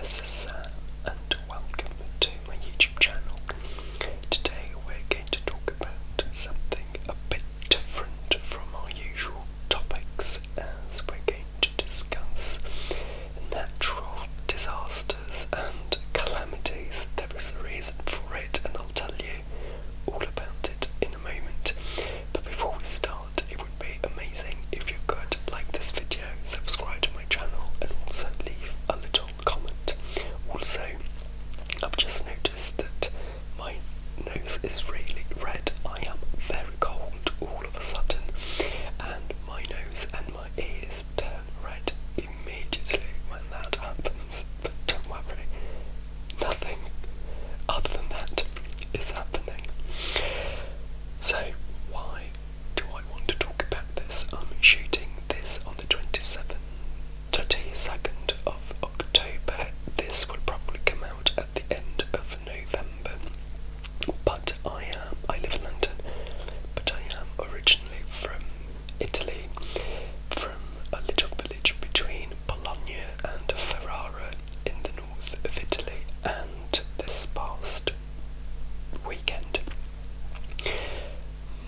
this is Sam and welcome to my YouTube channel. Today we're going to talk about something a bit different from our usual topics, as we're going to discuss natural disasters and calamities. There is a reason for it and I'll tell you all about it in a moment. But before we start, it would be amazing if you could like this video, subscribe to my channel and also leave a little comment. Also, I've just noticed that my nose is really red. I am very cold all of a sudden and my nose and my ears turn red immediately when that happens. But don't worry, nothing other than that is happening. So why do I want to talk about this? I'm shooting this on the 22nd of October. This will probably come out at the end of November. But I live in London, but I am originally from Italy, from a little village between Bologna and Ferrara in the north of Italy. And this past weekend,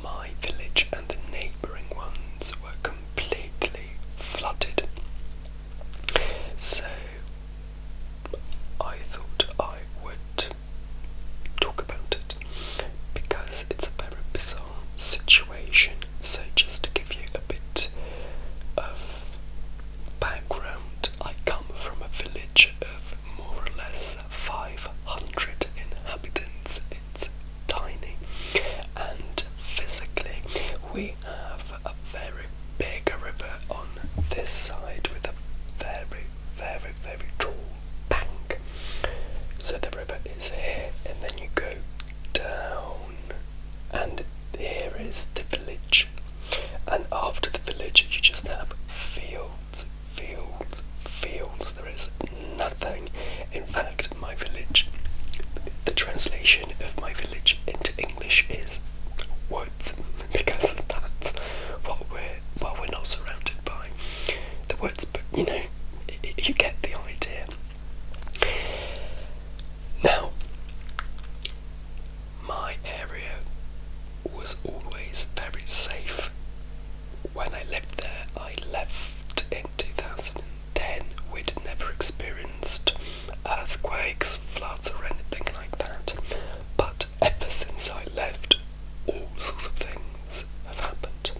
my village and the neighbouring ones were completely flooded. So I thought I would talk about it because it's a very bizarre situation. So just to give you a bit of background, I come from a village of more or less 500 inhabitants. It's tiny, and physically we have a very big river on this side with a very, very, very tall bank. So the river is here, and then you go down, and here is the village. And after the village, you just have fields, fields, fields. There is nothing. In fact, my village, the translation of my village into English is woods, because that's what we're not surrounded by the woods, but you know, you get the idea. Now, my area was always very safe. When I lived there, I left in 2010. We'd never experienced earthquakes, floods or anything like that. But ever since I left, all sorts of things have happened.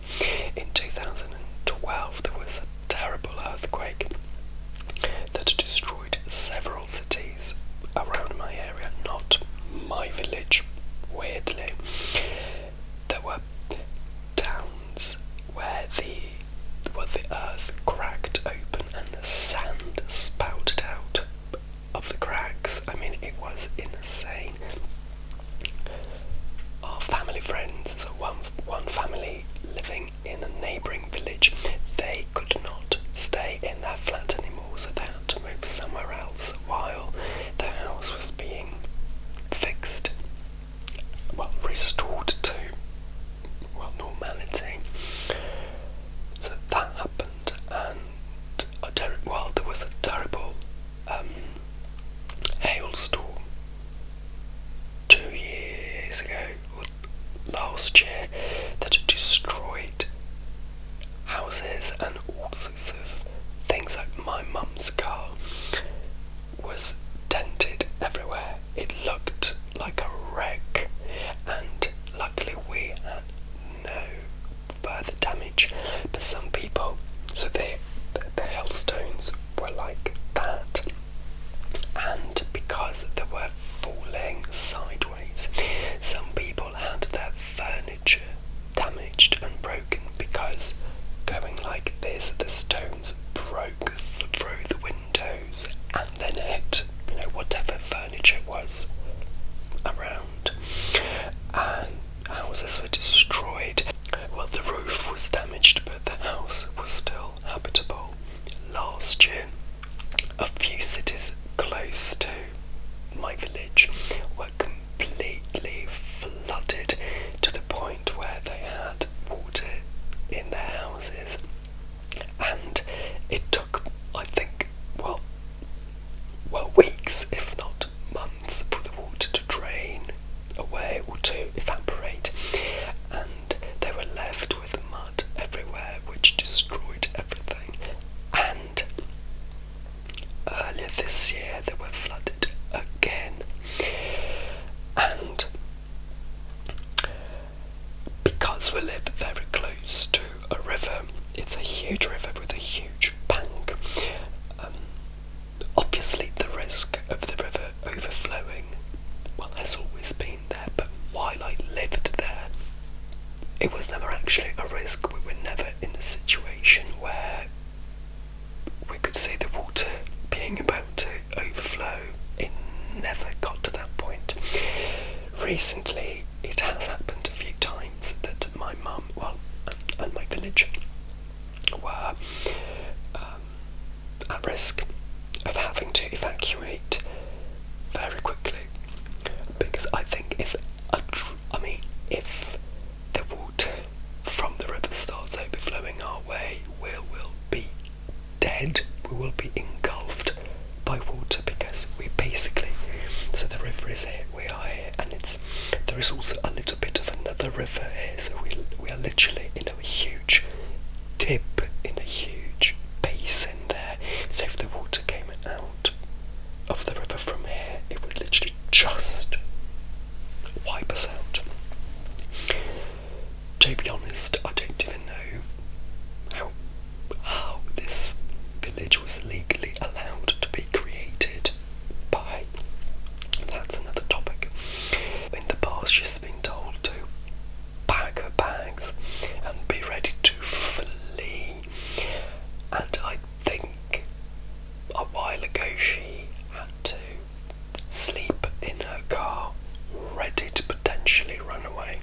In 2012 there was a terrible earthquake that destroyed several cities around my area, not my village, weirdly. There were towns where the earth cracked open and the sand spouted out of the cracks. I mean, it was insane. Our family friends, so one family living in a neighbouring village, they could not stay in their flat anymore, so they had to move somewhere else while their house was being fixed, restored to, normality. So that happened, and there was a terrible hailstorm 2 years ago, or last year, that destroyed houses and all sorts of things. Like my mum's car was dented everywhere. It looked like a wreck, and luckily we had no further damage. But some people, so the hailstones were like that, and because they were falling sideways, some people had their furniture damaged and broken, because going like this, the stones broke through the windows and then hit, whatever furniture was around, and houses were destroyed. Well, the roof was damaged, but the house was still habitable. Last year, a few cities close to my village were completely flooded to the point where they had water in their houses, and it took, I think, weeks weeks, if not months, for the water to drain away or to evaporate, and they were left with mud everywhere, which destroyed everything. And earlier this year they were flooded again, and because we live very close to a river, it's a huge river with a huge bank. Obviously the risk of the river overflowing, well, has always been there, but while I lived there, it was never actually a risk. We were never in a situation where we could see the water being about to overflow. It never got to that point. Recently, it has happened a few times that my mum, and my village were at risk of having to evacuate very quickly, because I think if the water from the river starts overflowing our way, we will be dead. We will be engulfed by water, because so the river is here, we are here, and there is also a little bit of another river here, so we are literally in a huge dip, in a huge basin there. So if the water came out of the river from here, it would literally just wipe us out. To be honest, I don't even know how this village was legally allowed to be created by. That's another topic. In the past, she's been told to pack her bags and be ready to flee, and I think a while ago she had to sleep in her car, ready to potentially run away.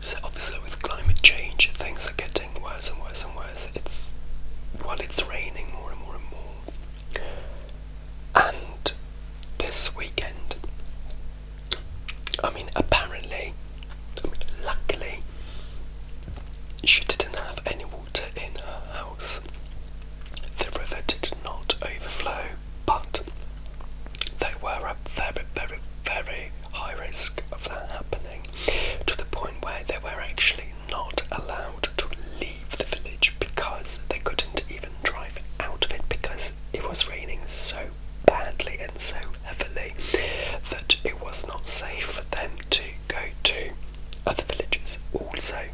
So obviously with climate change, things are getting worse and worse and worse. It's raining more and more and more. And this weekend, luckily, she didn't have any water in her house. The river did not overflow, but they were at very, very, very high risk of that happening, to the point where they were actually not allowed to leave the village, because they couldn't even drive out of it, because it was raining so badly and so heavily that it was not safe for them to go to other villages. Also,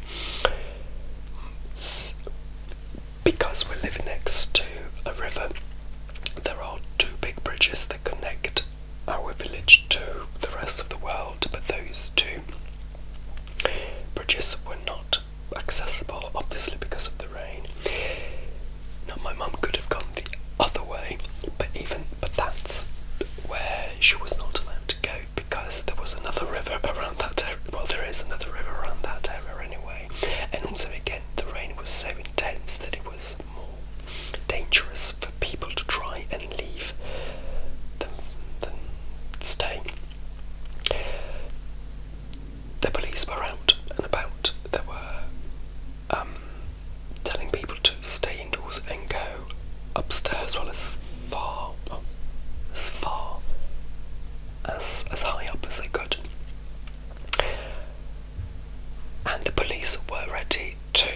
because we live next to a river, there are two big bridges that connect our village to the rest of the world, but those two bridges were not accessible, obviously, because of the rain. Now, my mum could have gone the other way, but that's where she was not allowed to go, because there was another river around that area. Well, there is another river around that area anyway, and also again the rain was so intense that it was more dangerous for people to try and leave than stay. The police were out and about. They were telling people to stay indoors and go upstairs, well, as far as high up as they could. And the police were ready to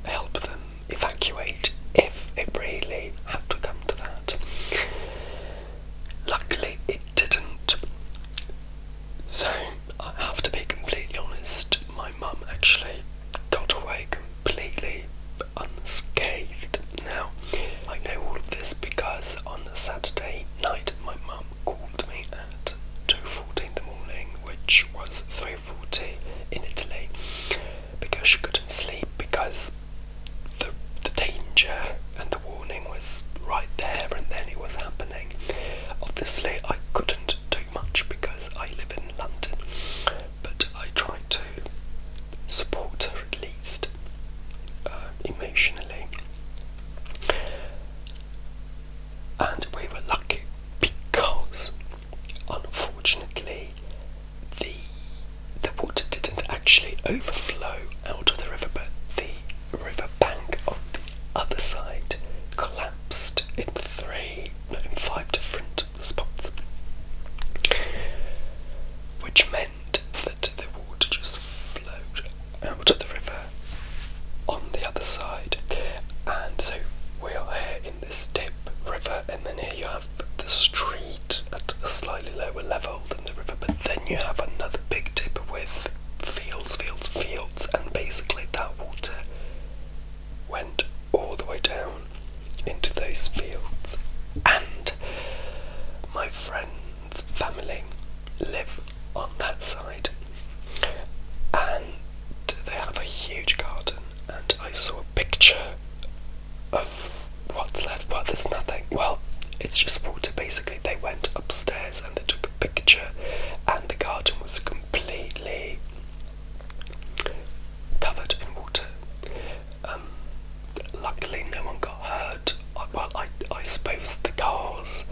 help them evacuate if it really had to come to that. Luckily, it didn't. So, I have to be completely honest, my mum actually got away completely unscathed. Now, I know all of this because on a Saturday night, my mum called me at 2:40 in the morning, which was 3:40 in Italy, because she couldn't sleep, because the danger and the warning was right there, and then it was happening. Obviously, I couldn't do much because I live in London, but I tried to support her at least, emotionally. And we were lucky because, unfortunately, the water didn't actually overflow out of the river, but the river bank on the other side collapsed in fields, and my friend's family live on that side, and they have a huge garden, and I saw a picture of what's left. Well, there's nothing. Well, it's just water basically. They went upstairs and they took a picture, and the garden was completely covered in water. Luckily no one got hurt. Well, I suppose the cars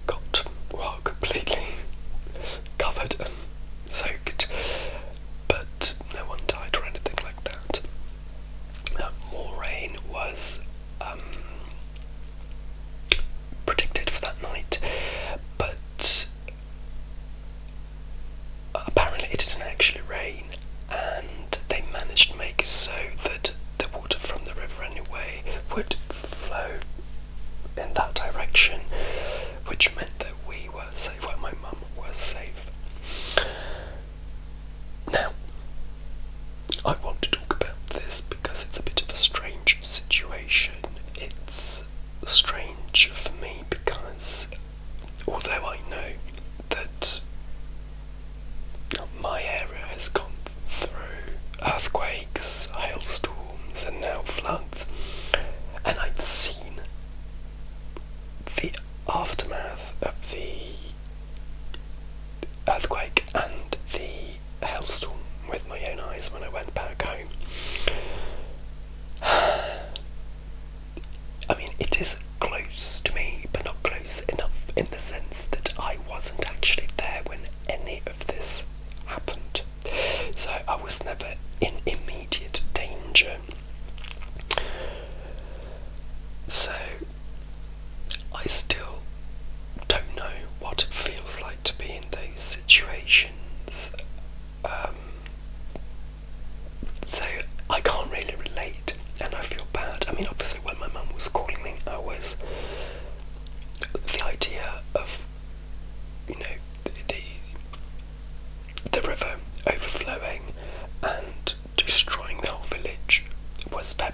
got, well, completely covered and soaked, but no one died or anything like that. More rain was predicted for that night, but apparently it didn't actually rain, and they managed to make it so that the water from the river anyway would flow in that direction, which meant that we were safe, well, my mum was safe. Now, I want to talk about this because it's a bit of a strange situation. It's strange for me because although I know that my area has gone through earthquakes, hailstorms, and now floods, and I've seen the aftermath of the earthquake and the hailstorm with my own eyes when I went back home. I mean, it is close to me, but not close enough in the sense that I wasn't actually there when any of this happened. So I was never in immediate danger. So I still don't know what it feels like to be in those situations. So I can't really relate, and I feel bad. I mean, obviously when my mum was calling me, the idea of, you know, the river overflowing and destroying the whole village was very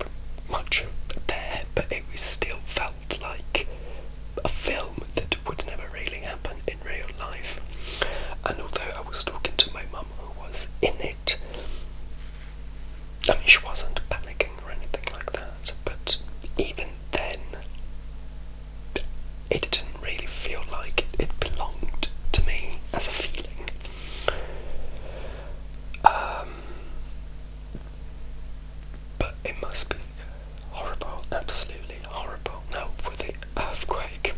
much there, but it still felt like a film that would never really happen in real life. And although I was talking to my mum who was in it, I mean, she wasn't panicking or anything like that, but even then it didn't really feel like it belonged to me as a feeling. But it must be horrible, absolutely horrible. Now, with the earthquake,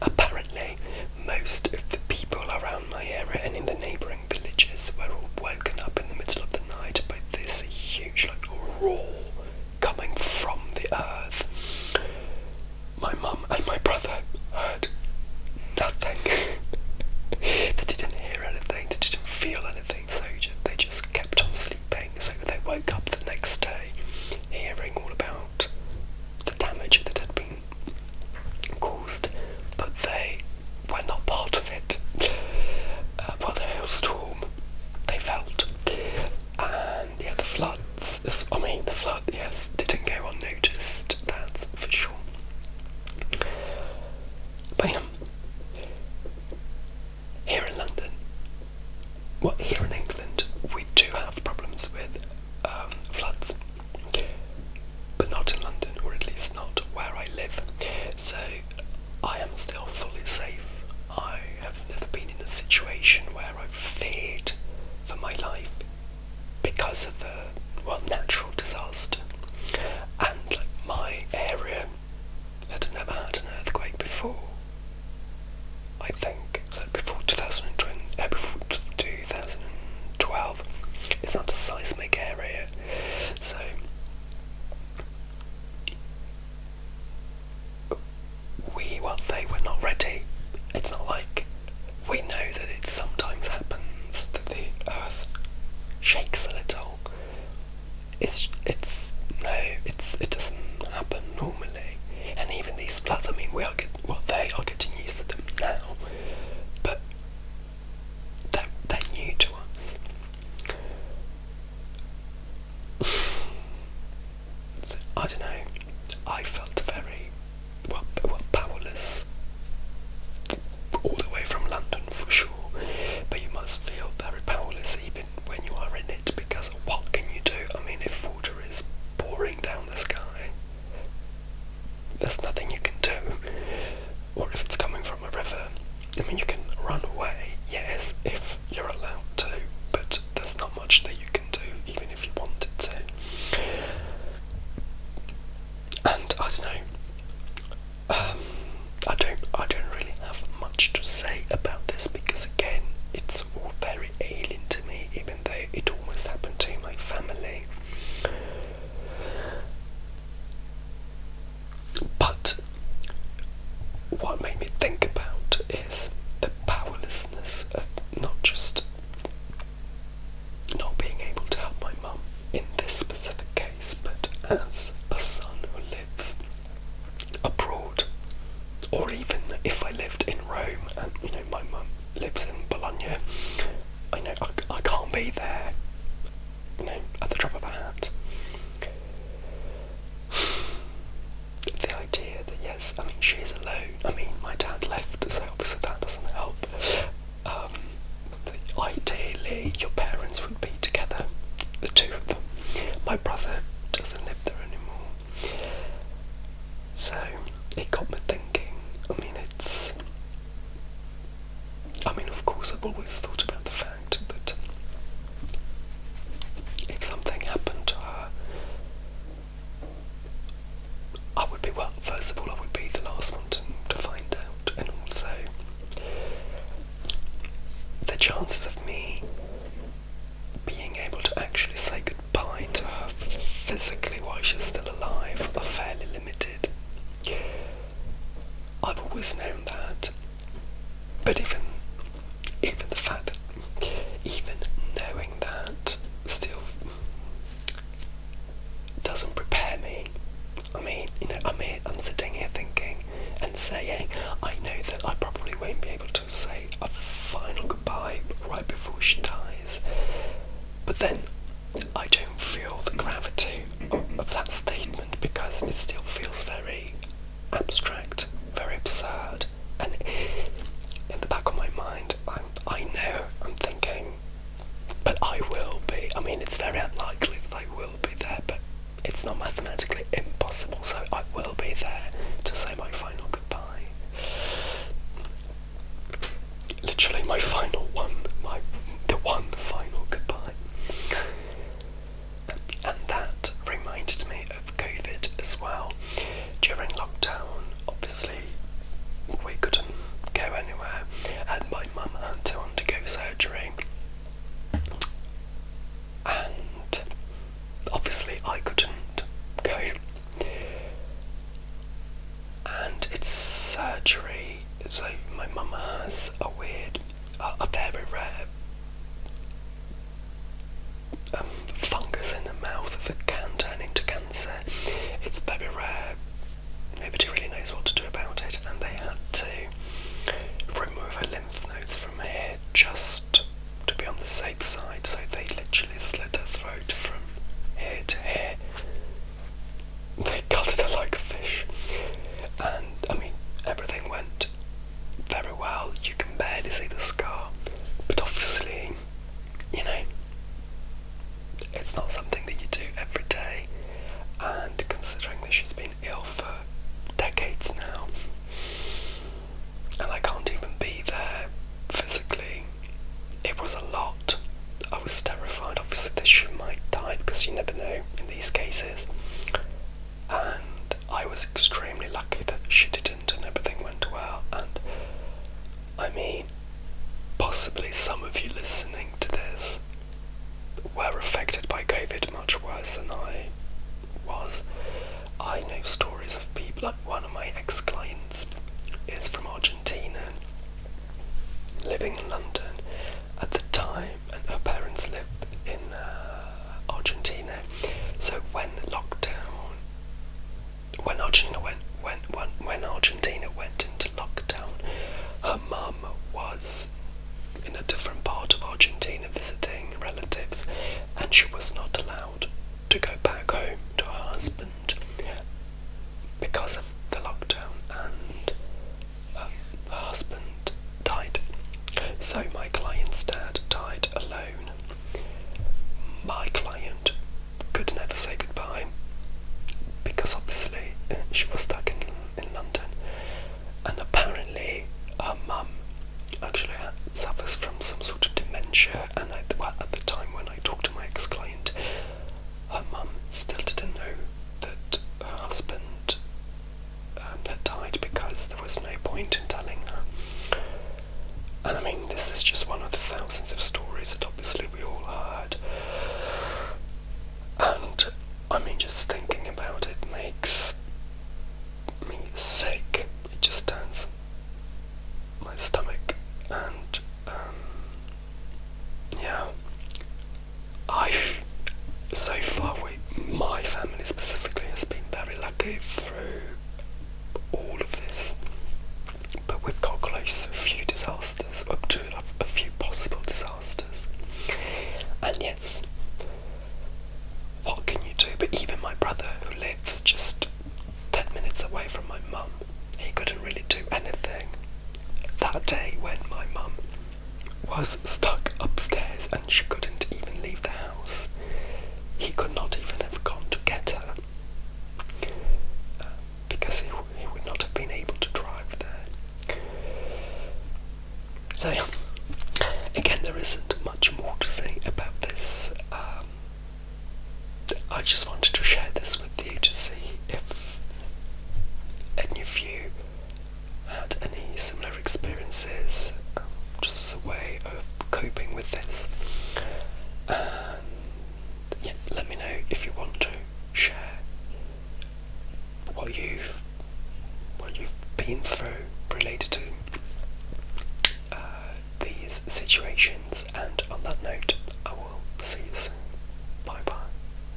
apparently most of the people around my area and in the neighbouring villages were all woken up in the middle of the night by this huge, like, roar coming from the earth. My mum and my brother heard nothing. They didn't hear anything, they didn't feel anything, so they just kept on sleeping. So they woke up the next day hearing all about the damage that had been caused, but they were not part of it. Well, the hailstorm they felt, and yeah, the floods. The flood, yes, didn't go unnoticed. That's for sure. But yeah, here in London, well, here in England, we do have problems with floods, but not in London, or at least not where I live. So I am still fully safe. I have never been in a situation where I've feared for my life because of a natural disaster. And like, my area had never had an earthquake before. I think so, before 2012. It's not a seismic area, so they were not ready. It's not like we know that it sometimes happens that the earth shakes a little. It doesn't happen normally. And even these floods, I mean, they are getting used to them now, but they're new to us. So, I don't know, I felt very run away, yes, if you're allowed to, but there's not much that you can do, even if you wanted to. And I don't know, I don't really have much to say about this, because again, it's all very alien to me, even though it almost happened to my family. But what made me think about is the powerlessness of not just not being able to help my mum in this specific case, but as a son who lives abroad, or even if I lived in Rome and my mum lives in Bologna, I can't be there, at the drop of a hat. The idea that yes, she's alone. My dad left, so obviously that doesn't help. Ideally, your parents would be together, the two of them. My brother doesn't live there anymore, so it got me thinking. Of course, I've always thought about the fact that if something happened to her, first of all, I would be the last one to find out, and also the chances of me being able to actually say goodbye to her physically while she's still alive are fairly limited. I've always known that, but even the fact that even knowing that still doesn't prepare me. I'm sitting here thinking and saying, I know that I probably won't be able to say a final goodbye right before she dies, but then I don't feel the gravity of that statement, because it still feels very abstract, very absurd, and in the back of my mind, I know I'm thinking, but I will be. It's very unlikely that I will be there, but it's not mathematically impossible, so I will be there to say my final goodbye. Literally my final one, the one final goodbye. And that reminded me of COVID as well. During lockdown, obviously, we couldn't go anywhere, and my mum had to undergo surgery. And obviously I couldn't go, and it's surgery, so my mum has a very rare fungus in her mouth that can turn into cancer. It's very rare, nobody really knows what to do about it, and they had to remove her lymph nodes from here just to be on the safe side, so they literally slit her throat from here to here. They gutted her like a fish, and everything went very well. You can barely see the scar, but obviously, it's not something that you do every day, and considering that she's been ill for decades now, and I can't even be there physically, it was a lot. I was terrified, obviously, that she might die, because you never know in these cases, and I was extremely lucky that she didn't, and everything went well. And possibly some of you listening to this were affected by COVID much worse than I was. I know stories of people, like one of my ex-clients is from Argentina, living in London at the time, and her parents live in Argentina. So when Argentina went into lockdown, her mum was in a different part of Argentina visiting relatives, and she was not allowed to go back home to her husband because of the lockdown, and her husband died. So my client's dad died alone. My client could never say goodbye, because obviously she was stuck in London, and apparently her mum actually suffers from some sort of dementia, and at the time when I talked to my ex-client, her mum still didn't know that her husband had died, because there was no point in telling her. And I mean, this is just one of the thousands of stories that obviously we all heard. And I mean, just thinking about it makes me sick. It just turns my stomach. And yeah, so far, my family specifically has been very lucky through all of this, but we've got close to a few disasters, up to a few possible disasters. And yes, what can you do? But even my brother, who lives just 10 minutes away from my mum, he couldn't really do anything. That day when my mum was stuck upstairs and she couldn't even leave the house, he could not even have gone to get her, because he would not have been able to drive there. So yeah, again, there isn't much more to say about this. I just wanted to share this with you to see if any of you had any similar experiences, just as a way of coping with this. And yeah, let me know if you want to share what you've been through related to these situations. And on that note,